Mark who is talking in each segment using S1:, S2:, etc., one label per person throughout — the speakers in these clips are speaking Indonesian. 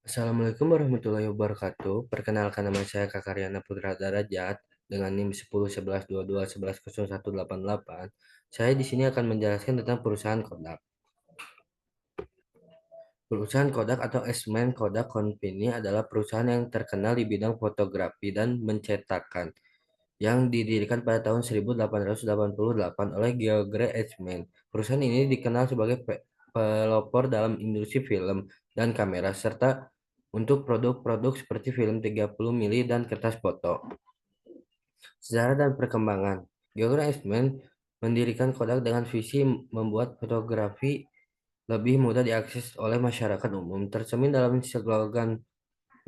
S1: Assalamualaikum warahmatullahi wabarakatuh. Perkenalkan nama saya Kakaryana Putra Darajat dengan NIM 10 11 22 11 0188. Saya di sini akan menjelaskan tentang perusahaan Kodak. Perusahaan Kodak atau Eastman Kodak Company adalah perusahaan yang terkenal di bidang fotografi dan mencetakan yang didirikan pada tahun 1888 oleh George Eastman. Perusahaan ini dikenal sebagai pelopor dalam industri film dan kamera serta untuk produk-produk seperti film 30 mili dan kertas foto. Sejarah dan perkembangan. George Eastman mendirikan Kodak dengan visi membuat fotografi lebih mudah diakses oleh masyarakat umum. Tercermin dalam slogan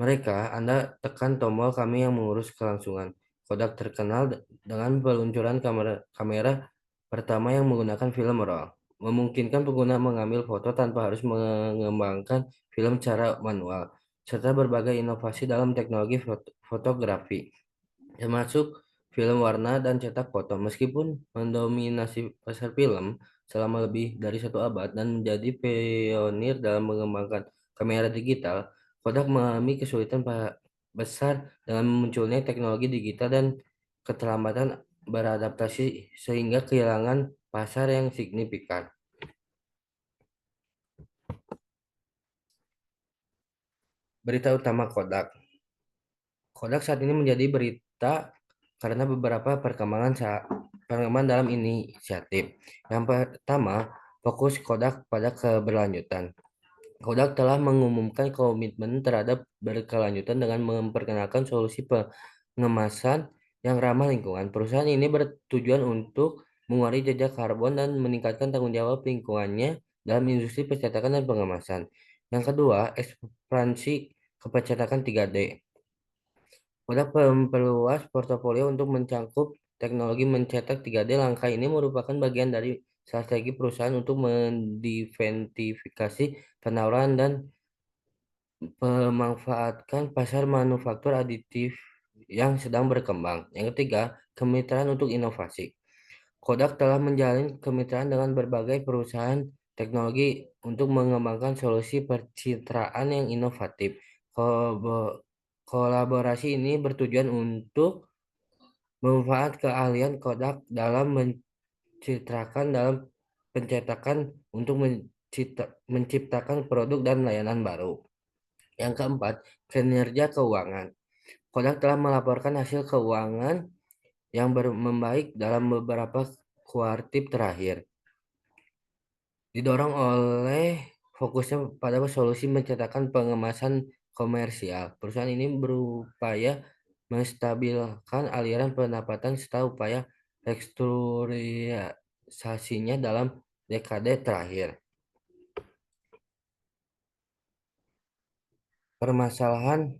S1: mereka, Anda tekan tombol, kami yang mengurus kelangsungan. Kodak terkenal dengan peluncuran kamera pertama yang menggunakan film RAW, memungkinkan pengguna mengambil foto tanpa harus mengembangkan film secara manual, serta berbagai inovasi dalam teknologi fotografi, termasuk film warna dan cetak foto. Meskipun mendominasi pasar film selama lebih dari 1 abad dan menjadi pionir dalam mengembangkan kamera digital, Kodak mengalami kesulitan besar dengan munculnya teknologi digital dan keterlambatan beradaptasi sehingga kehilangan pasar yang signifikan. Berita utama Kodak. Kodak saat ini menjadi berita karena beberapa perkembangan dalam inisiatif. Yang pertama, fokus Kodak pada keberlanjutan. Kodak telah mengumumkan komitmen terhadap berkelanjutan dengan memperkenalkan solusi pengemasan yang ramah lingkungan. Perusahaan ini bertujuan untuk mengurangi jejak karbon dan meningkatkan tanggung jawab lingkungannya dalam industri percetakan dan pengemasan. Yang kedua, ekspansi kepercetakan 3D. Kodak memperluas portofolio untuk mencakup teknologi mencetak 3D. Langkah ini merupakan bagian dari strategi perusahaan untuk mendiventifikasi penawaran dan memanfaatkan pasar manufaktur aditif yang sedang berkembang. Yang ketiga, kemitraan untuk inovasi. Kodak telah menjalin kemitraan dengan berbagai perusahaan teknologi untuk mengembangkan solusi percitraan yang inovatif. Kolaborasi ini bertujuan untuk memanfaat keahlian Kodak dalam mencitrakan dalam pencetakan untuk menciptakan produk dan layanan baru. Yang keempat, kinerja keuangan. Kodak telah melaporkan hasil keuangan yang membaik dalam beberapa kuartal terakhir, didorong oleh fokusnya pada solusi menciptakan pengemasan komersial. Perusahaan ini berupaya menstabilkan aliran pendapatan serta upaya restrukturisasinya dalam dekade terakhir. Permasalahan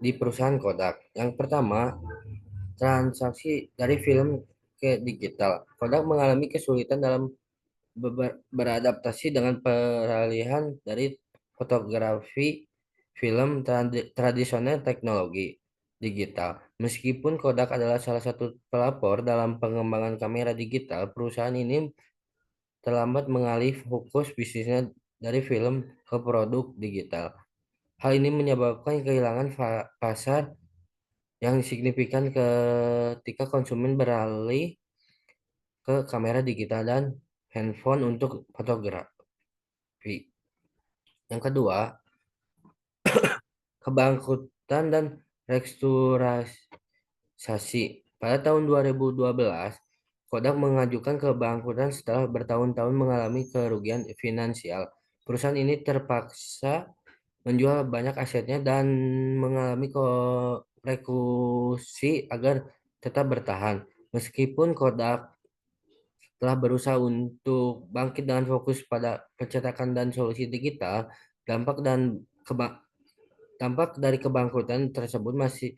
S1: di perusahaan Kodak. Yang pertama, transaksi dari film ke digital. Kodak mengalami kesulitan dalam beradaptasi dengan peralihan dari fotografi film tradisional teknologi digital. Meskipun Kodak adalah salah satu pelopor dalam pengembangan kamera digital, perusahaan ini terlambat mengalih fokus bisnisnya dari film ke produk digital. Hal ini menyebabkan kehilangan pasar yang signifikan ketika konsumen beralih ke kamera digital dan handphone untuk fotografi. Yang kedua, kebangkrutan dan restrukturisasi. Pada tahun 2012, Kodak mengajukan kebangkrutan setelah bertahun-tahun mengalami kerugian finansial. Perusahaan ini terpaksa menjual banyak asetnya dan mengalami koreksi agar tetap bertahan. Meskipun Kodak telah berusaha untuk bangkit dengan fokus pada percetakan dan solusi digital, dampak dan dampak dari kebangkrutan tersebut masih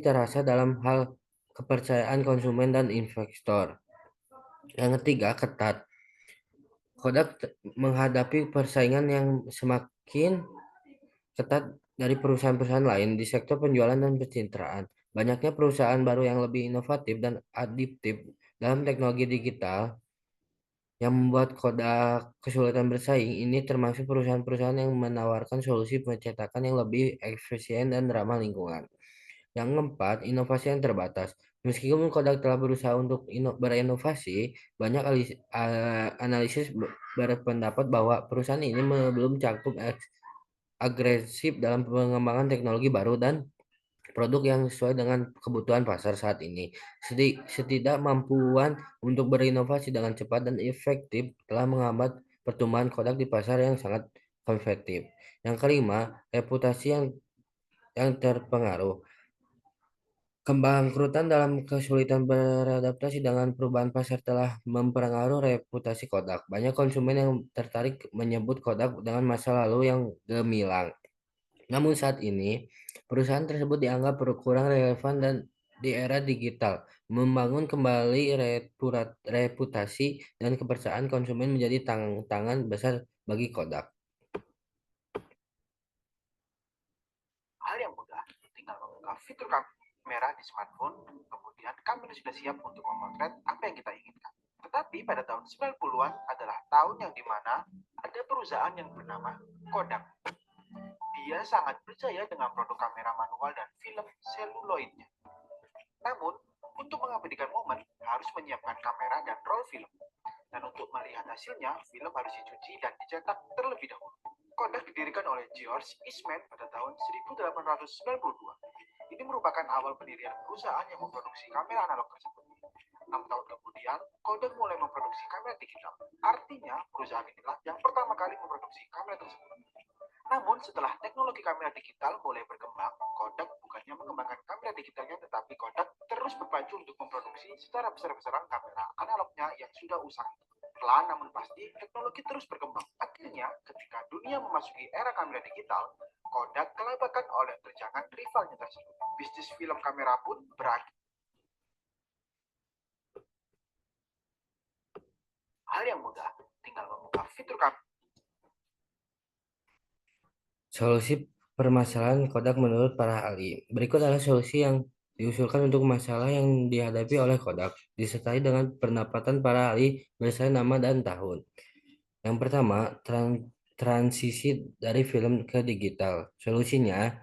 S1: terasa dalam hal kepercayaan konsumen dan investor. Yang ketiga, ketat. Kodak menghadapi persaingan yang semakin ketat dari perusahaan-perusahaan lain di sektor penjualan dan pencitraan. Banyaknya perusahaan baru yang lebih inovatif dan adaptif dalam teknologi digital Yang membuat Kodak kesulitan bersaing ini termasuk perusahaan-perusahaan yang menawarkan solusi pencetakan yang lebih efisien dan ramah lingkungan. Yang keempat, inovasi yang terbatas. Meskipun Kodak telah berusaha untuk berinovasi, banyak analisis berpendapat bahwa perusahaan ini belum cukup agresif dalam pengembangan teknologi baru dan produk yang sesuai dengan kebutuhan pasar saat ini. Setidakmampuan untuk berinovasi dengan cepat dan efektif telah menghambat pertumbuhan Kodak di pasar yang sangat kompetitif. Yang kelima, reputasi yang terpengaruh. Kebangkrutan dalam kesulitan beradaptasi dengan perubahan pasar telah mempengaruhi reputasi Kodak. Banyak konsumen yang tertarik menyebut Kodak dengan masa lalu yang gemilang. Namun saat ini, perusahaan tersebut dianggap kurang relevan dan di era digital. Membangun kembali reputasi dan kepercayaan konsumen menjadi tantangan besar bagi Kodak.
S2: Hal yang mudah, tinggal membuka fitur kamera di smartphone, kemudian kamera sudah siap untuk memotret apa yang kita inginkan. Tetapi pada tahun 90-an adalah tahun yang dimana ada perusahaan yang bernama Kodak. Dia sangat percaya dengan produk kamera manual dan film seluloidnya. Namun, untuk mengabadikan momen, harus menyiapkan kamera dan roll film. Dan untuk melihat hasilnya, film harus dicuci dan dicetak terlebih dahulu. Kodak didirikan oleh George Eastman pada tahun 1892. Ini merupakan awal pendirian perusahaan yang memproduksi kamera analog tersebut. 6 tahun kemudian, Kodak mulai memproduksi kamera digital. Artinya, perusahaan inilah yang pertama kali memproduksi kamera tersebut. Namun, setelah teknologi kamera digital mulai berkembang, Kodak bukannya mengembangkan kamera digitalnya, tetapi Kodak terus berpacu untuk memproduksi secara besar-besaran kamera analognya yang sudah usang. Pelan namun pasti, teknologi terus berkembang. Akhirnya, ketika dunia memasuki era kamera digital, Kodak kelabakan oleh terjangan rivalnya tersebut. Bisnis film kamera pun berakhir. Hal yang mudah, tinggal membuka fitur kamera.
S1: Solusi permasalahan Kodak menurut para ahli. Berikut adalah solusi yang diusulkan untuk masalah yang dihadapi oleh Kodak, disertai dengan pendapatan para ahli berdasarkan nama dan tahun. Yang pertama, transisi dari film ke digital. Solusinya,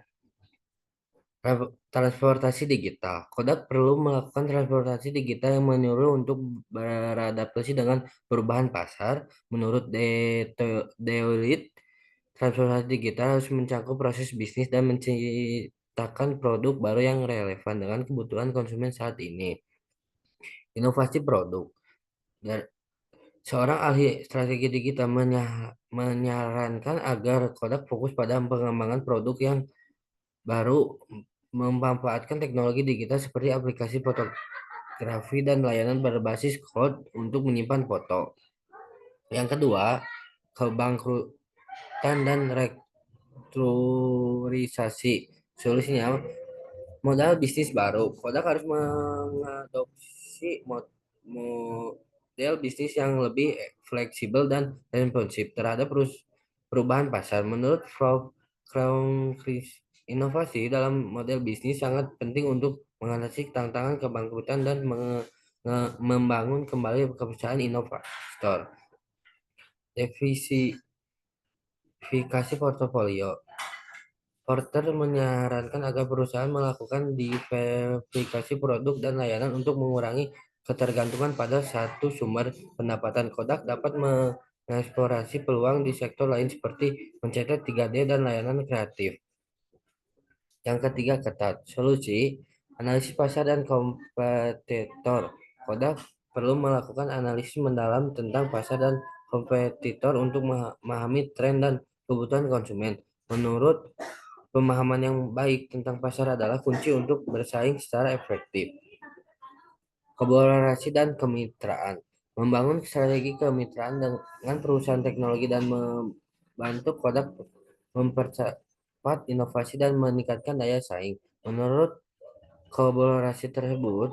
S1: transportasi digital. Kodak perlu melakukan transportasi digital yang menyeluruh untuk beradaptasi dengan perubahan pasar. Menurut Deloitte, transformasi digital harus mencakup proses bisnis dan menciptakan produk baru yang relevan dengan kebutuhan konsumen saat ini. Inovasi produk. Dan seorang ahli strategi digital menyarankan agar Kodak fokus pada pengembangan produk yang baru, memanfaatkan teknologi digital seperti aplikasi fotografi dan layanan berbasis cloud untuk menyimpan foto. Yang kedua, kebangkrutan dan restrukturisasi. Solusinya, modal bisnis baru. Kodak harus mengadopsi model bisnis yang lebih fleksibel dan responsif terhadap perubahan pasar. Menurut Crown inovasi dalam model bisnis sangat penting untuk mengatasi tantangan kebangkrutan dan membangun kembali kepercayaan investor. Diversifikasi portofolio. Porter menyarankan agar perusahaan melakukan diversifikasi produk dan layanan untuk mengurangi ketergantungan pada satu sumber pendapatan. Kodak dapat mengeksplorasi peluang di sektor lain seperti mencetak 3D dan layanan kreatif. Yang ketiga, ketat. Solusi, analisis pasar dan kompetitor. Kodak perlu melakukan analisis mendalam tentang pasar dan kompetitor untuk memahami tren dan kebutuhan konsumen. Menurut pemahaman yang baik tentang pasar adalah kunci untuk bersaing secara efektif. Kolaborasi dan kemitraan. Membangun strategi kemitraan dengan perusahaan teknologi dan membantu Kodak mempercepat inovasi dan meningkatkan daya saing. Menurut kolaborasi tersebut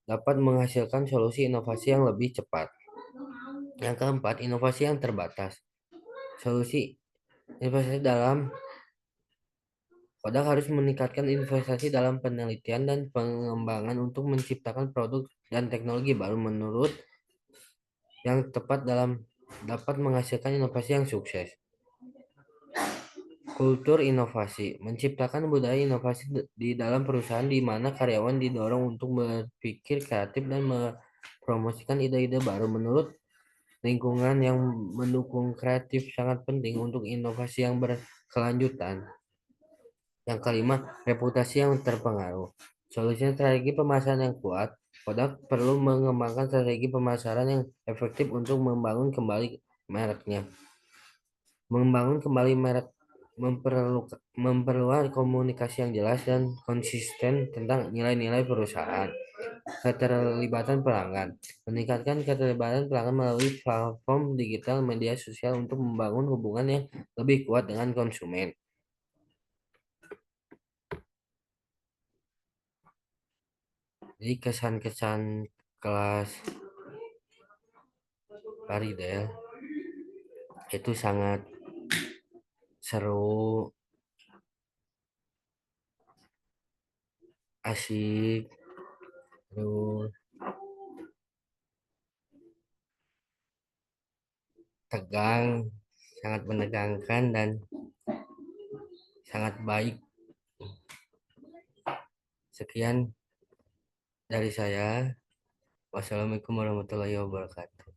S1: dapat menghasilkan solusi inovasi yang lebih cepat. Yang keempat, inovasi yang terbatas. Solusi investasi dalam Kodak harus meningkatkan investasi dalam penelitian dan pengembangan untuk menciptakan produk dan teknologi baru. Menurut yang tepat dalam dapat menghasilkan inovasi yang sukses. Kultur inovasi menciptakan budaya inovasi di dalam perusahaan di mana karyawan didorong untuk berpikir kreatif dan mempromosikan ide-ide baru. Menurut lingkungan yang mendukung kreatif sangat penting untuk inovasi yang berkelanjutan. Yang kelima, reputasi yang terpengaruh. Solusi strategi pemasaran yang kuat. Kodak perlu mengembangkan strategi pemasaran yang efektif untuk membangun kembali mereknya. Membangun kembali merek memperluas komunikasi yang jelas dan konsisten tentang nilai-nilai perusahaan. Keterlibatan pelanggan. Meningkatkan keterlibatan pelanggan melalui platform digital media sosial untuk membangun hubungan yang lebih kuat dengan konsumen. Jadi kesan-kesan kelas Paridel itu sangat seru, asik, terus tegang, sangat menegangkan dan sangat baik. Sekian dari saya. Wassalamualaikum warahmatullahi wabarakatuh.